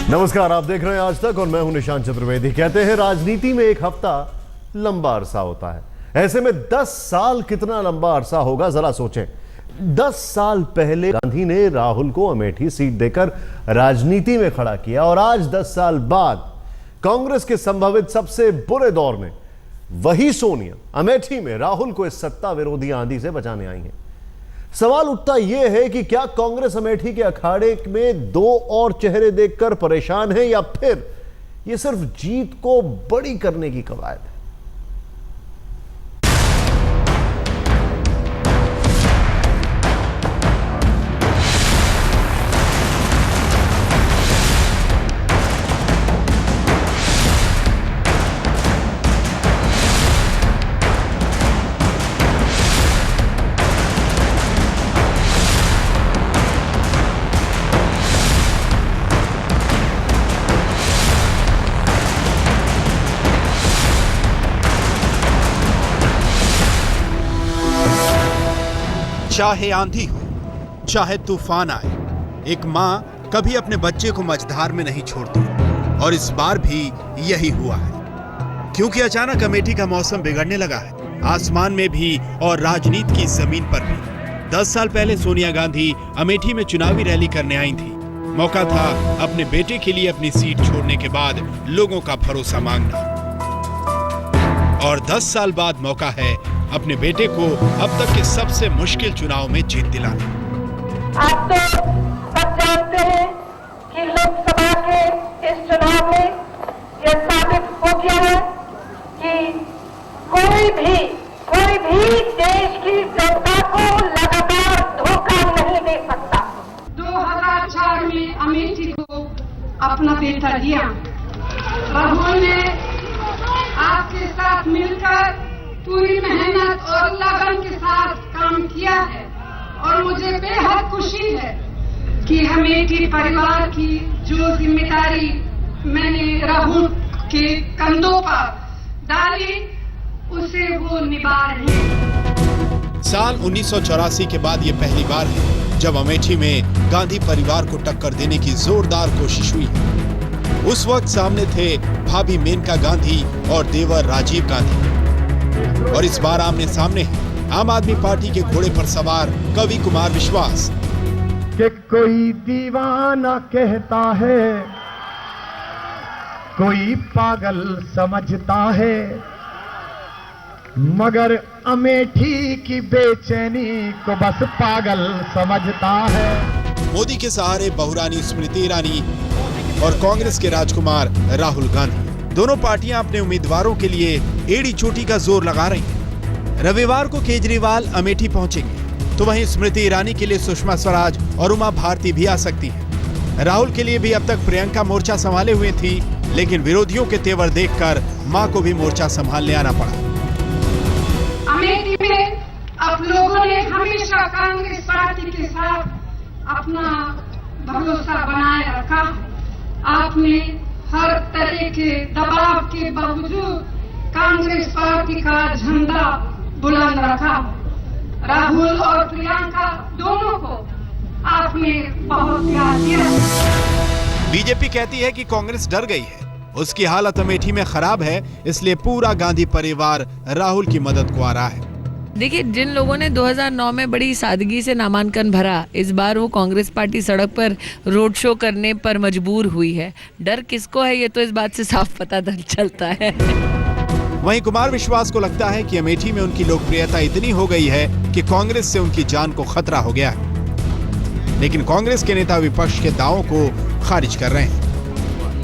नमस्कार, आप देख रहे हैं आज तक और मैं हूं निशांत चतुर्वेदी। कहते हैं राजनीति में एक हफ्ता लंबा अरसा होता है, ऐसे में 10 साल कितना लंबा अरसा होगा जरा सोचें। 10 साल पहले गांधी ने राहुल को अमेठी सीट देकर राजनीति में खड़ा किया और आज 10 साल बाद कांग्रेस के संभावित सबसे बुरे दौर में वही सोनिया अमेठी में राहुल को इस सत्ता विरोधी आंधी से बचाने आई हैं। सवाल उठता यह है कि क्या कांग्रेस अमेठी के अखाड़े में दो और चेहरे देखकर परेशान है या फिर यह सिर्फ जीत को बड़ी करने की कवायद है। चाहे आंधी हो, चाहे तूफान आए, एक माँ कभी अपने बच्चे को मझधार में नहीं छोड़ती और इस बार भी यही हुआ है, क्योंकि अचानक अमेठी का मौसम बिगड़ने लगा है, आसमान में भी और राजनीति की जमीन पर भी। 10 साल पहले सोनिया गांधी अमेठी में चुनावी रैली करने आई थी। मौका था अपने बेटे के लिए अपनी सीट छोड़ने के बाद लोगों का भरोसा मांगना, और 10 साल बाद मौका है अपने बेटे को अब तक के सबसे मुश्किल चुनाव में जीत दिलाना। आप तो सब जानते हैं कि लोकसभा के इस चुनाव में यह साबित हो गया है कि कोई भी देश की जनता को लगातार धोखा नहीं दे सकता। 2004 में अमेठी को अपना बेटा दिया। राहुल ने आपके साथ मिलकर पूरी मेहनत और लगन के साथ काम किया है और मुझे बेहद खुशी है कि अमेठी परिवार की जो जिम्मेदारी मैंने राहुल के कंधों पर डाली उसे वो निभा रहे हैं। साल 1984 के बाद ये पहली बार है जब अमेठी में गांधी परिवार को टक्कर देने की जोरदार कोशिश हुई। उस वक्त सामने थे भाभी मेनका गांधी और देवर राजीव गांधी, और इस बार आमने सामने है आम आदमी पार्टी के घोड़े पर सवार कवि कुमार विश्वास। कि कोई दीवाना कहता है, कोई पागल समझता है, मगर अमेठी की बेचैनी को बस पागल समझता है। मोदी के सहारे बहुरानी स्मृति ईरानी और कांग्रेस के राजकुमार राहुल गांधी, दोनों पार्टियां अपने उम्मीदवारों के लिए एड़ी चोटी का जोर लगा रही हैं। रविवार को केजरीवाल अमेठी पहुंचेंगे, तो वहीं स्मृति ईरानी के लिए सुषमा स्वराज और उमा भारती भी आ सकती हैं। राहुल के लिए भी अब तक प्रियंका मोर्चा संभाले हुए थी, लेकिन विरोधियों के तेवर देखकर मां को भी मोर्चा संभालने आना पड़ा। अमेठी में आप लोगों ने हमेशा कांग्रेस पार्टी के साथ अपना भरोसा बनाए रखा। आपने हर तरह के दबाव के बावजूद कांग्रेस पार्टी का झंडा बुलंद रखा। राहुल और प्रियंका दोनों को आपने बहुत प्यार दिया। बीजेपी कहती है कि कांग्रेस डर गई है, उसकी हालत अमेठी में खराब है, इसलिए पूरा गांधी परिवार राहुल की मदद को आ रहा है। देखिए, जिन लोगों ने 2009 में बड़ी सादगी से नामांकन भरा, इस बार वो कांग्रेस पार्टी सड़क पर रोड शो करने पर मजबूर हुई है। डर किसको है ये तो इस बात से साफ पता चलता है। वहीं कुमार विश्वास को लगता है कि अमेठी में उनकी लोकप्रियता इतनी हो गई है कि कांग्रेस से उनकी जान को खतरा हो गया है, लेकिन कांग्रेस के नेता विपक्ष के दावों को खारिज कर रहे हैं।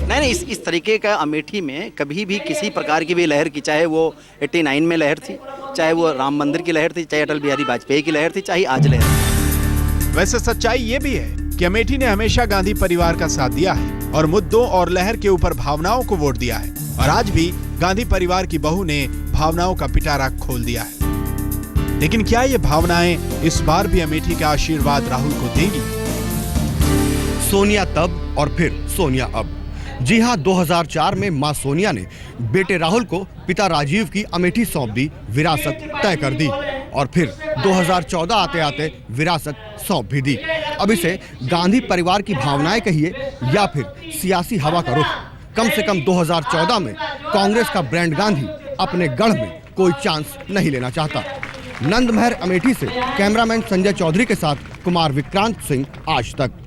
नहीं, इस तरीके का अमेठी में कभी भी किसी प्रकार की भी लहर की, चाहे वो 89 में लहर थी, चाहे वो राम मंदिर की लहर थी, चाहे अटल बिहारी वाजपेयी की लहर थी, चाहे आज लहर थी। वैसे सच्चाई ये भी है कि अमेठी ने हमेशा गांधी परिवार का साथ दिया है और मुद्दों और लहर के ऊपर भावनाओं को वोट दिया है, और आज भी गांधी परिवार की बहू ने भावनाओं का पिटारा खोल दिया है। लेकिन क्या ये भावनाएं इस बार भी अमेठी का आशीर्वाद राहुल को देंगी? सोनिया तब और फिर सोनिया अब। जी हां, 2004 में मां सोनिया ने बेटे राहुल को पिता राजीव की अमेठी सौंप दी, विरासत तय कर दी। और फिर 2014 आते आते विरासत सौंप भी दी। अब इसे गांधी परिवार की भावनाएं कहिए या फिर सियासी हवा का रुख, कम से कम 2014 में कांग्रेस का ब्रांड गांधी अपने गढ़ में कोई चांस नहीं लेना चाहता। नंदमहर अमेठी से कैमरामैन संजय चौधरी के साथ कुमार विक्रांत सिंह, आज तक।